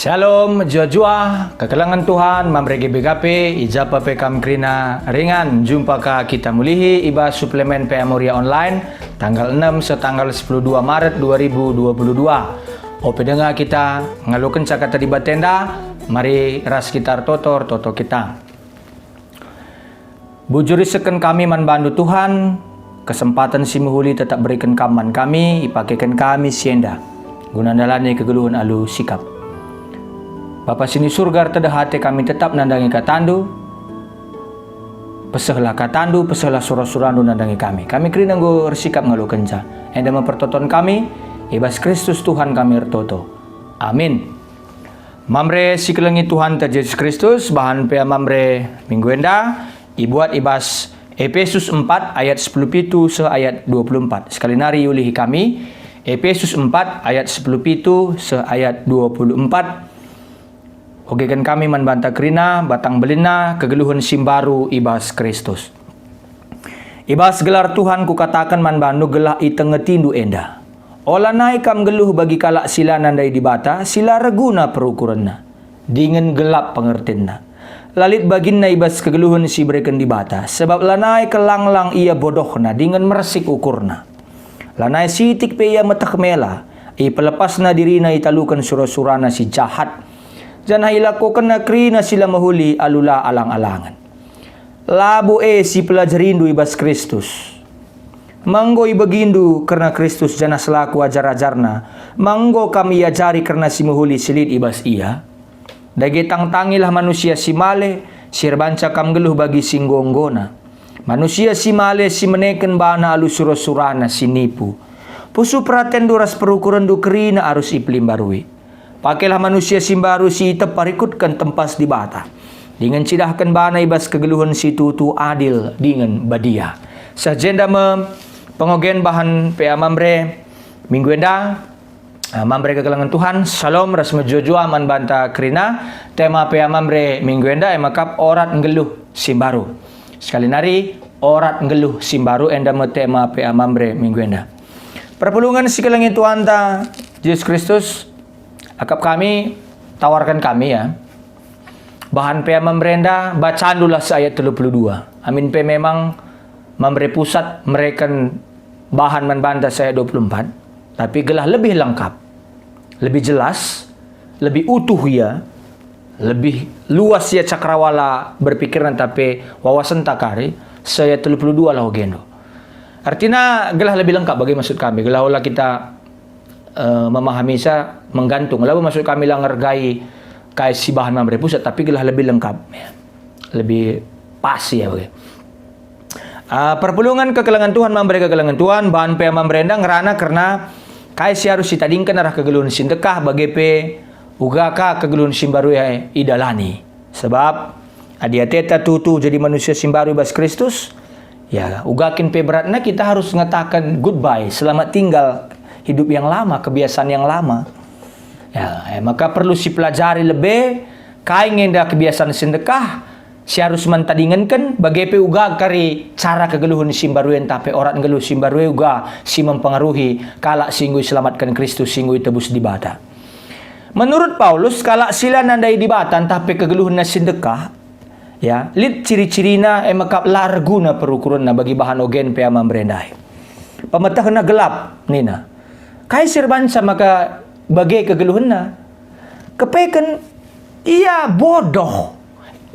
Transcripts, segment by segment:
Shalom, jua-jua, kekalangan Tuhan, mamrege BKP, ijapa pekam krina ringan, jumpa ka kita mulihi, iba suplemen PA Moria Online, tanggal 6 setanggal 12 Maret 2022. Ope dengar kita, ngalukan cakata di batenda, mari ras kita toto kita. Bujuri seken kami man bandu Tuhan, kesempatan si muhuli tetap berikan kaman kami, ipakaikan kami sienda, gunandalani kegeluhan alu sikap. Bapa sini surga tada hati kami tetap nandangi katandu. Pesahlah katandu, pesahlah surah-surandu nandangi kami. Kami kiri nanggo bersikap ngalu kenca. Enda mempertonton kami, ibas Kristus Tuhan kami ertoto. Amin. Mamre sikelengi Tuhan ter Yesus Kristus, bahan pea mamre minggu enda, ibuat ibas Efesus 4 ayat 10 pitu se ayat 24. Sekali nari yulihi kami, Efesus 4 ayat 10 pitu se ayat 24. Oke kan kami manbanta krina, batang belina, kegeluhan simbaru ibas Kristus. Ibas gelar Tuhan ku katakan manbandu gelah itengetindu enda. Ola naik kam geluh bagi kalak sila nandai di bata, sila reguna perukuranna. Dingin gelap pengertinna. Lalit baginna ibas kegeluhan si berikan di bata, sebab lanai kelanglang ia bodohna, dingin meresik ukurna. Lanai sitik pe ia metak mela, i pelepasna dirina italukan surah-surana si jahat. Jangan hilakukan nakri na sila mahuli alula alang-alangan. Labu si pelajerindu ibas Kristus. Manggo ibagindu karena Kristus jana selaku ajar-ajarna. Manggo kami ajari karena si mahuli silid ibas ia. Dagi tang-tangilah manusia si male, sirbanca kam geluh bagi singgonggona. Manusia si male si meneken bana alu surah-surana si nipu. Pusu praten duras perukuran du kerina arus iplim barui. Pakailah manusia simbaru si teparikutkan tempas di bata. Dengan cidahkan bana ibas kegeluhan si tutu adil dengan badia. Sajenda pengogen bahan PA mamre minggu enda. Mamre kekalangan Tuhan. Salam rasma jojua man banta krina. Tema PA mamre minggu enda emakap orat ngeluh simbaru. Sekali nari orat ngeluh simbaru enda tema PA mamre minggu enda. Perpulungan sikelangi Tuhan ta Yesus Kristus. Akap kami, tawarkan kami ya. Bahan PA memberenda, bacaan dulu ayat 32. Amin pe memang memberi pusat mereka bahan membantah saya 24. Tapi gelah lebih lengkap. Lebih jelas. Lebih utuh ya. Lebih luas ya cakrawala berpikiran tapi wawasan takari. Saya 32 lah ogendo. Artinya gelah lebih lengkap bagi maksud kami. Gelah olah kita memahami saya menggantung. Lalu maksud kami lah ngergai kaya si bahan memberi pusat, tapi gelah lebih lengkap, ya. Lebih pas ya. Perpulungan kekelangan Tuhan memberi kekelangan Tuhan, bahan PA memberenda ngerana karena kaya si harus ditadingkan arah kegeluhan sindekah bagi pe ugaka kegeluhan simbaru ya idalani. Sebab adiateta tutu jadi manusia simbaru ibas Kristus, ya ugakin pe beratna kita harus ngatakan goodbye, selamat tinggal hidup yang lama, kebiasaan yang lama. Ya, maka perlu si pelajari lebih, kai ngenda kebiasaan sedekah, si harus mentadingankan bagi pe uga kari cara kegeluhan simbaru tapi orang ngeluh simbaru uga si mempengaruhi kalak singgu selamatkan Kristus singgu tebus di bata. Menurut Paulus kalak sila nandai di bata tapi kegeluhan sedekah, ya, lid ciri-cirina emakap larguna perukuran bagi bahan ogen pe memberendai. Pemetahna gelap nina. Kai sirbansa maka bagai kegeluhan na. Kepekan ia bodoh.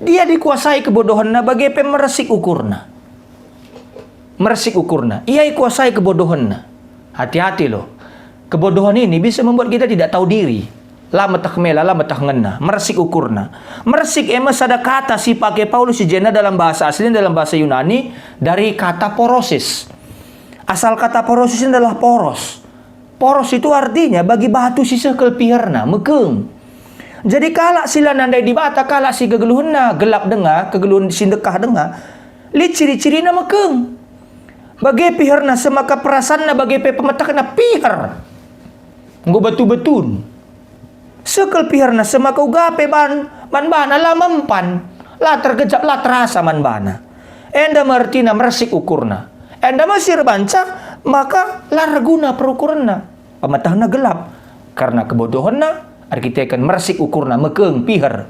Dia dikuasai kebodohan na bagai pemeresik ukurna. Meresik ukurna. Ia dikuasai kebodohan na. Hati-hati loh. Kebodohan ini bisa membuat kita tidak tahu diri. Lama tak mela, lama tak ngena. Meresik ukurna. Meresik emas ada kata si pakai Paulus si jena dalam bahasa asli dalam bahasa Yunani dari kata porosis. Asal kata porosis ini adalah poros. Poros itu artinya bagi batu sisa kelpihirna, mekeng. Jadi kalak sila nandai di bata, kalak si kegeluhunna, gelap dengar, kegeluhun sindekah dengar, li ciri-cirina mekeng. Bagi pihirna semaka perasanna bagi pemetakna pihir. Nggo batu-betun. Sekel pihirna semaka ugape ban bana lah mempan. Lah tergejap lah terasa man bana. Enda martina meresik ukurna. Enda masir banca maka larguna perukuranna. Pematahna gelap karena kebodohanna Arkitekan mersik ukurna mekeng piher.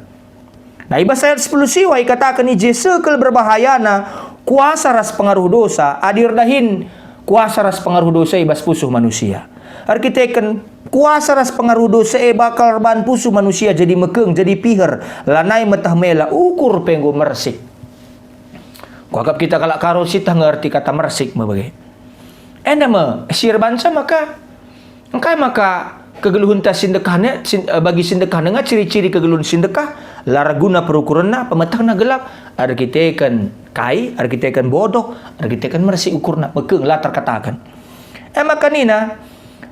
Nah, ibas ayat 10 siwa katakan ije sekel berbahayana kuasa ras pengaruh dosa adir dahin kuasa ras pengaruh dosa ibas pusuh manusia. Arkitekan kuasa ras pengaruh dosa bakal ban pusuh manusia jadi mekeng jadi piher lanai metah mela ukur penggo mersik. Kuagap kita kalak karo sitah ngerti kata mersik mabage. Enda me sir bansa maka engkai maka kegeluhun ta sindekahnya bagi sindekah nga ciri-ciri kegeluhun sindekah laraguna perukuranna pemetangna gelap arkitekan kai arkitekan bodoh arkitekan mersik ukurna mekeng latar katakan. Maka nina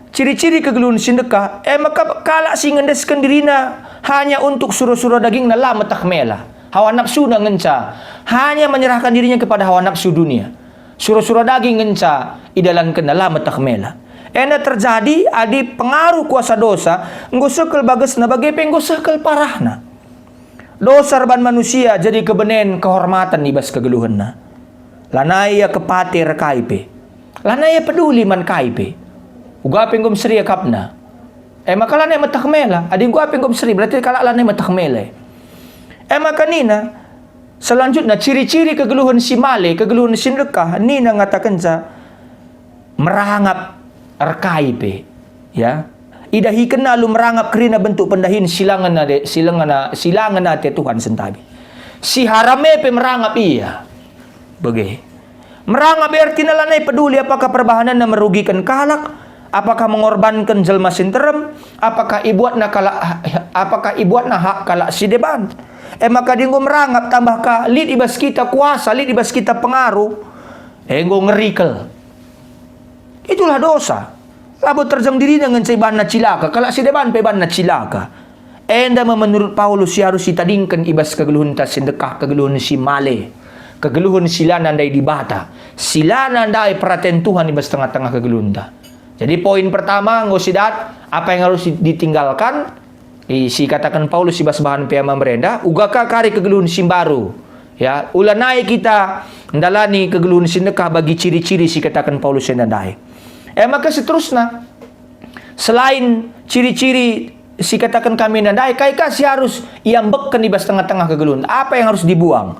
ciri-ciri kegeluhun sindekah maka kalak singendeskeun dirina hanya untuk surah-surah daging na lametah mela hawa nafsu na ngenca hanya menyerahkan dirinya kepada hawa nafsu dunia surah-surah daging ngenca idalankeun na lametah mela. Ena terjadi adi pengaruh kuasa dosa nggo sekel bagesna bage penggo sekel parahna. Dosa ban manusia jadi kebenen kehormatan ibas kegeluhanna. Lanai ya kepati rekaipe. Lanai ya peduli man kaipe. Uga penggom seri kapna. Maka lanai matah mela. Adi gua penggom seri berarti kalak lanai matah mela. Maka nina selanjutnya ciri-ciri kegeluhan si male, kegeluhan sindekah nina ngatakan sa merangap arkaipe ya idahi kena lu merangap kerina bentuk pendahin silangan ate Tuhan sentabi si harame pe merangap iya bege merangap berarti nalanai peduli apakah perbahanan na merugikan kalak apakah mengorbankan jelma sinterem apakah ibuatna hak kalak si deban maka dinggo merangap tambah ka lid ibas kita kuasa lid ibas kita pengaruh enggo ngerikel. Itulah dosa. Labo terjang diri dengan caiban na cilaka. Kalau si deban peban na cilaka. Enda menurut Paulus si harus ditadingkan ibas kegeluhun ta sindekah kegeluhun si male. Kegeluhun sila nandai dibata. Sila nandai perhatian Tuhan ibas tengah-tengah kegeluhun ta. Jadi poin pertama ngosidat apa yang harus ditinggalkan. Si katakan Paulus ibas bahan piyama merenda. Ugaka kari kegeluhun simbaru. Ya, ulanai kita ndalani kegeluhun sindekah bagi ciri-ciri si katakan Paulus yang nandai. Maka seterusnya selain ciri-ciri si katakan kami nandai kaika si harus iambekkan di bas tengah-tengah kegeluhan apa yang harus dibuang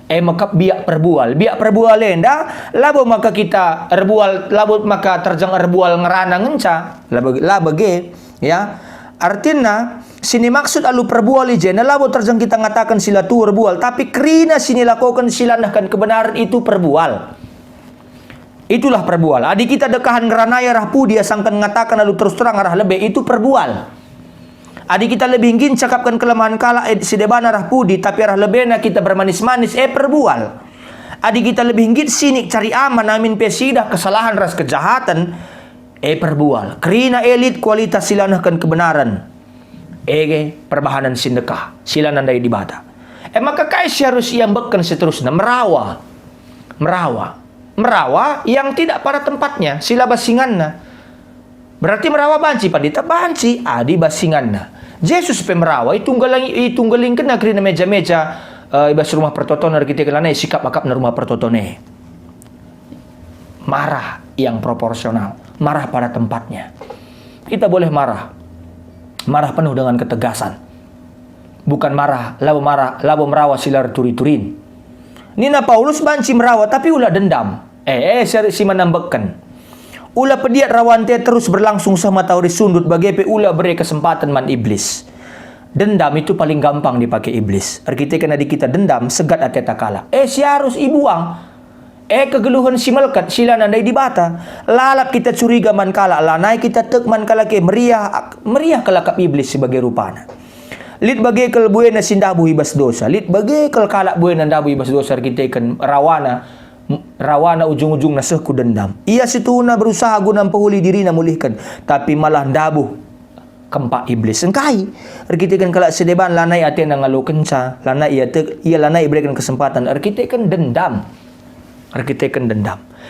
maka biak perbual enda labo maka kita erbual labo maka terjang erbual ngerana ngenca labage ya artinya sini maksud alu perbual ijena labo terjang kita ngatakan sila tu erbual tapi kerina sini lakukan silanahkan kebenaran itu perbual. Itulah perbual. Adi kita dekahan ngeranaya rahpu dia sangkan mengatakan lalu terus terang arah lebih itu perbual. Adi kita lebih ingin cakapkan kelemahan kala sedebana rahpudi tapi arah lebihna kita bermanis-manis perbual. Adi kita lebih ingin sini cari aman amin pesidah kesalahan ras kejahatan perbual. Kerina elit kualitas silanahkan kebenaran. Perbahanan sindekah silanandai dibata. Maka kais harus iambekkan seterusnya merawa yang tidak pada tempatnya sila basinganna berarti merawa banci padita banci adi basinganna Yesus pemerawa itunggaling kena kerina meja-meja ibas rumah pertoton kita kelana sikap akap na rumah pertotone marah yang proporsional marah pada tempatnya kita boleh marah penuh dengan ketegasan bukan labo merawa silar turi-turin. Nina Paulus banci merawat tapi ulah dendam. Si menambahkan. Ulah pediat rawan te terus berlangsung sama tauri sundut bagi ulah beri kesempatan man iblis. Dendam itu paling gampang dipakai iblis. Arkitekan adik kita dendam segat ateta kala. Si harus ibuang. Kegeluhan si melkat sila nandai dibata. Lalap kita curiga man kala lanai kita tek man kala ke meriah kelakap iblis sebagai rupana. Lit bagai kel buena sindabu ibas dosa. Lit bagai kel kalak buena ndabu ibas dosa kita kan rawana ujung-ujung nasehku dendam. Ia situna berusaha guna pahuli diri na mulihkan, tapi malah ndabu kempak iblis engkai. Kita kan kalak sedeban lanai ate na ngalo kenca, lanai ia lanai berikan kesempatan. Kita kan dendam.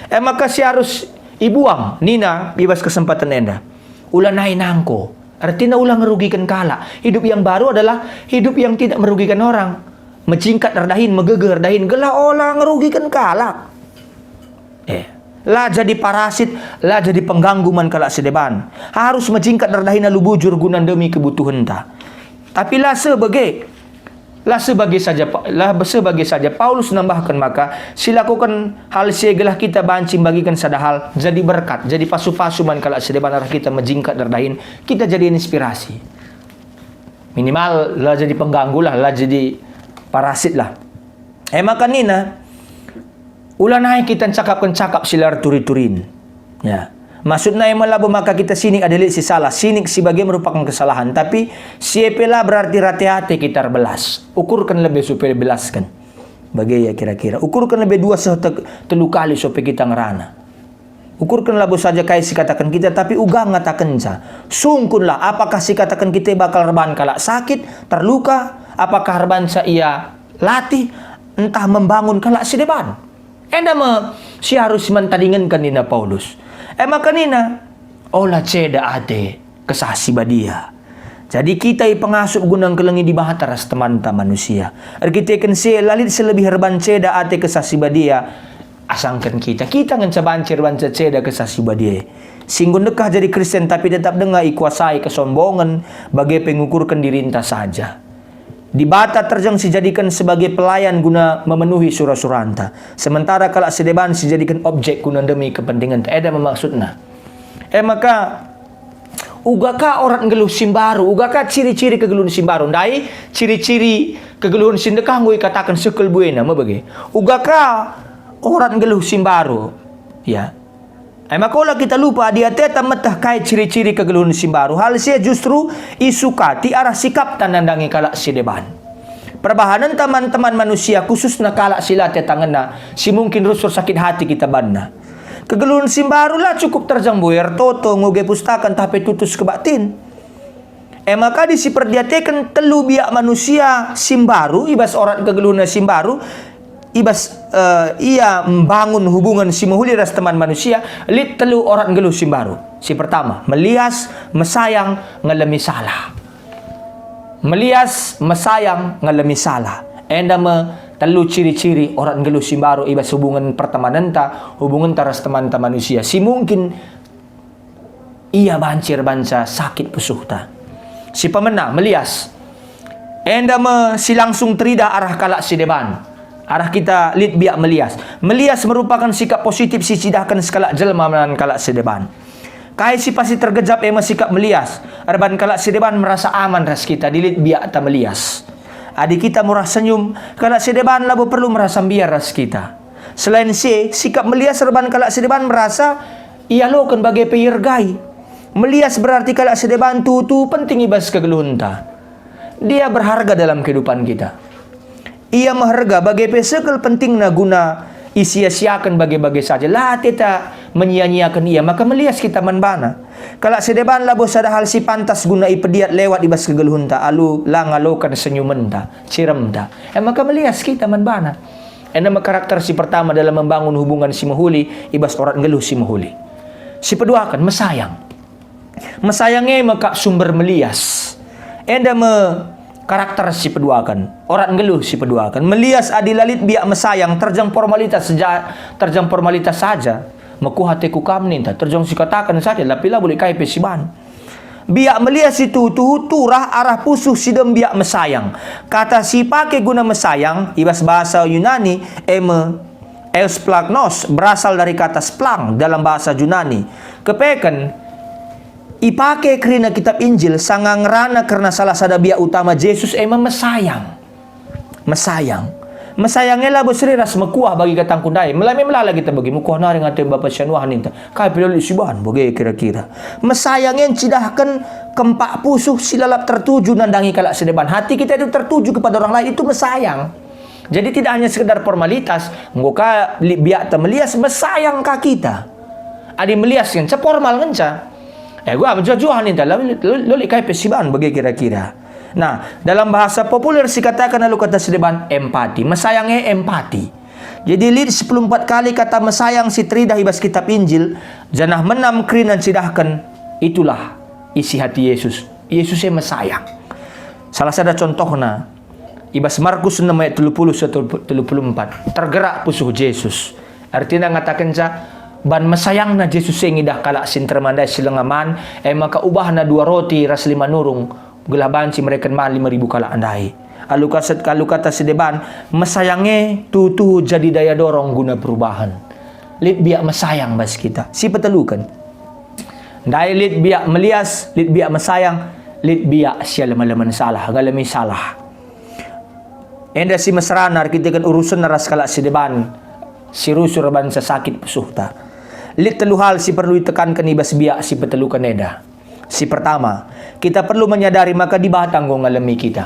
Maka si harus ibuang nina ibas kesempatan enda. Ulanai nangko. Artinya ulang merugikan kala. Hidup yang baru adalah hidup yang tidak merugikan orang. Mencingkat dahin, megeger dahin, gelah olah merugikan kala. lah jadi parasit, lah jadi pengganggu man kalak sedeban. Harus majingkat dardahina lu bujur gunan demi kebutuhan ta. Tapi lah sebagai saja Paulus nambahkan, maka silakukan hal segelah kita bancing bagikan sadahal jadi berkat, jadi pasu-pasu man kalak sedeban arah kita majingkat dardahin, kita jadi inspirasi. Minimal lah jadi pengganggu lah jadi parasit lah. Maka nina ulah naik kita cakap silar turi-turin. Ya. Maksudnya yang melabu maka kita sinik adalah si salah. Sinik sebagai merupakan kesalahan. Tapi siapalah berarti hati-hati kita belas. Ukurkan lebih supaya belaskan. Bagai ya kira-kira. Ukurkan lebih 2 telu kali supaya kita ngerana. Ukurkan labu saja kayak si katakan kita. Tapi ugang ngatakan sa. Sungkunlah apakah si katakan kita bakal reban kalak sakit, terluka. Apakah reban sa ia latih. Entah membangun kalak sedeban. Si harus mentadingan kanina Paulus. Maka nina olah ceda ate kesasi badia. Jadi kita pengasup gunang kelengi di bahataras teman-teman manusia. Kita kan lalit selebih herban ceda ate kesasi badia. Asangkan kita ngencabancir banca ceda kesasi badia. Singgun dekah jadi Kristen tapi tetap dengar ikuasai kesombongan bagai pengukurkan dirinta saja. Di bata terjang dijadikan sebagai pelayan guna memenuhi surah-suranta. Sementara kalak sedeban dijadikan objek guna demi kepentingan. Ada maksudna. Maka ugakah orang geluh simbaru, ugakah ciri-ciri kegeluhan simbaru. Dai ciri-ciri kegeluhan sindekah ngui katakan sekel buena mebage. Ugakah orang geluh simbaru. Ya. Maka olah kita lupa dia teta metah kait ciri-ciri kegeluhan simbaru. Hal sia justru isuka ti arah sikap tanandangi kalak sedeban. Perbahanan teman-teman manusia khususnya kalak sila tetangena si mungkin rusur sakit hati kita banna. Kegeluhan simbaru lah cukup terjambuir toto nguge pustakan tapi tutus kebatin. Maka disiperdiatekan telu biak manusia simbaru ibas orang kegeluhan simbaru. Ibas ia membangun hubungan si muhuli ras teman manusia lit telu orang geluh simbaru. Si pertama, melias, mesayang, ngalami salah. Melias, mesayang, ngalami salah. Telu ciri-ciri orang geluh simbaru ibas hubungan pertemanan ta, hubungan taras teman-teman manusia. Si mungkin ia bancir banca sakit pusuh ta. Si pemenang, melias. Si langsung terida arah kalak si deban. Arah kita lit biak melias. Melias merupakan sikap positif si cidahkan sekalak jelma menan kalak sedeban. Kai si pasti tergejap sikap melias. Arban kalak sedeban merasa aman ras kita dilit biak ta melias. Adik kita murah senyum, kalak sedeban labo perlu merasa biar ras kita. Selain sikap melias arban kalak sedeban merasa ia lokan bagai peyergai. Melias berarti kalak sedeban tu penting ibas kegeluhan ta. Dia berharga dalam kehidupan kita. Ia mengharga bagai pesekel penting na guna isia-siakan bagai-bagai saja. Lah teta menyia-nyiakan ia. Maka melias kita manbana. Kalau sedeban labo sada hal si pantas guna ipediat lewat ibas kegeluhun ta. Alu lang alokan senyuman ta. Cirem ta. Maka melias kita manbana. Nama karakter si pertama dalam membangun hubungan si mahuli. Ibas orang geluh si mahuli. Si kedua kan mesayang. Mesayangnya maka sumber melias. Karakter si peduakan orang geluh si peduakan melias adilalit biak mesayang terjang formalitas saja maku hatiku kamnin terjang si katakan saja lapila boleh kai pesiban biak melias itu turah arah pusuh sidem biak mesayang kata si pakai guna mesayang ibas bahasa Yunani eusplagnos berasal dari kata splang dalam bahasa Yunani kepekan ipake kerana kitab Injil sangang rana karena salah sada biak utama Yesus mesayang. Mesayangnya lah besri ras mekuah bagi katang kundai. Melala kita bagi mekuah nari ngatain bapa syanuah ninta. Kai pilih siban bagi kira-kira. Mesayangnya cidahkan kempak pusuh silalap tertuju nandangi kalak sedeban. Hati kita itu tertuju kepada orang lain itu mesayang. Jadi tidak hanya sekedar formalitas. Ngoka biak temelias mesayang ka kita. Adi melias kan formal kenca. Gua berjuang ni dalam lolik kai pesiban bagi kira-kira. Nah, dalam bahasa populer dikatakan lalu kata sedeban empati. Mesayangnya empati. Jadi lid 14 kali kata mesayang si tridah ibas kitab Injil. Janah menam krinan sidahkan. Itulah isi hati Yesus. Yesusnya mesayang. Salah satu contohnya ibas Markus 6 ayat 30-34. Tergerak pusuh Yesus. Artinya ngatakan ban masayang na Jesus yang idah kalak sintermandai silengaman, maka ubah na 2 roti ras 5 nurung, gelaban si mereka man 5,000 kalak andai. Kalau kata sedeban, masayange tutu jadi daya dorong guna perubahan. Lit biak masayang bas kita. Si petelukan. Dai lit biak melias, lit biak masayang, lit biak siya lama-laman salah, galami salah. Enda si masranar kita kan urusan naras kalak sedeban, si rusuraban sa sakit pusuhta. Lit telu hal si perlu ditekankan ibas biak si petelukan eda. Si pertama, kita perlu menyadari maka di batang kong ngalami kita.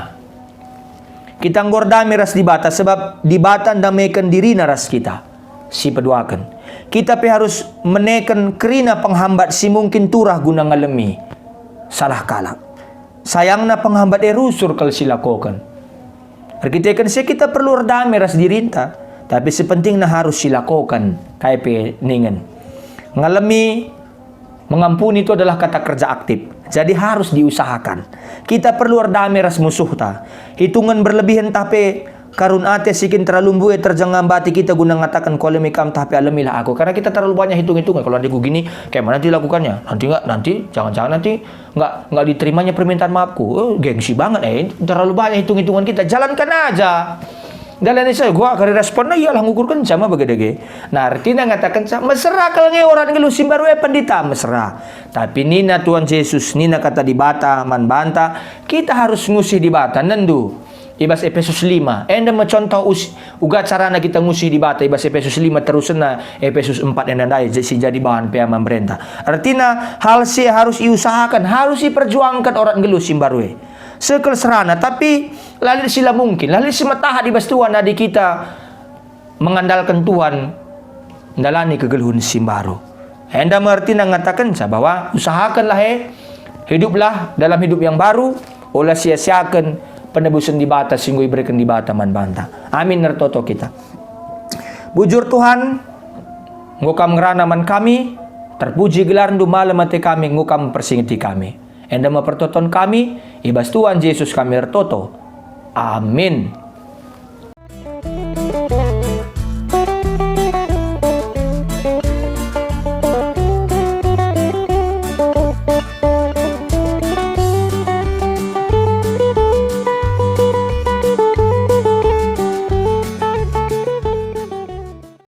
Kita anggor dami ras di bata sebab di bata damaikan diri naras kita. Si peduakan, kita harus menekan kerina penghambat si mungkin turah guna ngalami salah kalak. Sayang na penghambat rusur kalau silakokan. Kita kan kita perlu redami ras dirinta, tapi sepenting na harus silakokan kaya peningan. Ngalami mengampuni itu adalah kata kerja aktif. Jadi harus diusahakan. Kita perlu redami ras musuh ta. Hitungan berlebihan tapi karun ate sikin terlalu buai terjangan bati kita guna ngatakan kalau mikam tapi alamilah aku. Karena kita terlalu banyak hitung-hitungan. Kalau adikku gini, kayak mana nanti lakukannya? Nanti jangan-jangan nanti nggak diterimanya permintaan maafku. Gengsi banget terlalu banyak hitung-hitungan kita. Jalankan aja. Dalam ini saya gua kari respon na iyalah ngukurkan sama bagedege. Nah, artinya ngatakan sama mesra kalau nge orang ngelusim baru pendeta mesra. Tapi nina Tuhan Yesus nina kata di bata man banta, kita harus ngusih di bata nendu. Ibas Efesus 5. Enda mencontoh uga carana kita ngusih di bata ibas Efesus 5 terus na Efesus 4 endandai si jadi bahan peaman berenta. Artinya hal si harus diusahakan, harus diperjuangkan orang ngelusim baru. Sekel serana, tapi lalu sila mungkin, lalu semataha di Tuhan adik kita mengandalkan Tuhan dalani kegeluhun simbaru. Enda mengerti mengatakan bahwa usahakanlah hiduplah dalam hidup yang baru, olah sia-siakan penebusan di bata singgo iberikan di bata man banta. Amin nertoto kita. Bujur Tuhan, ngukam ngerana man kami, terpuji gelar ndu malam mati kami, ngukam persingiti kami. Enda mempertonton kami, ibas Tuhan Yesus kami ertoto. Amin.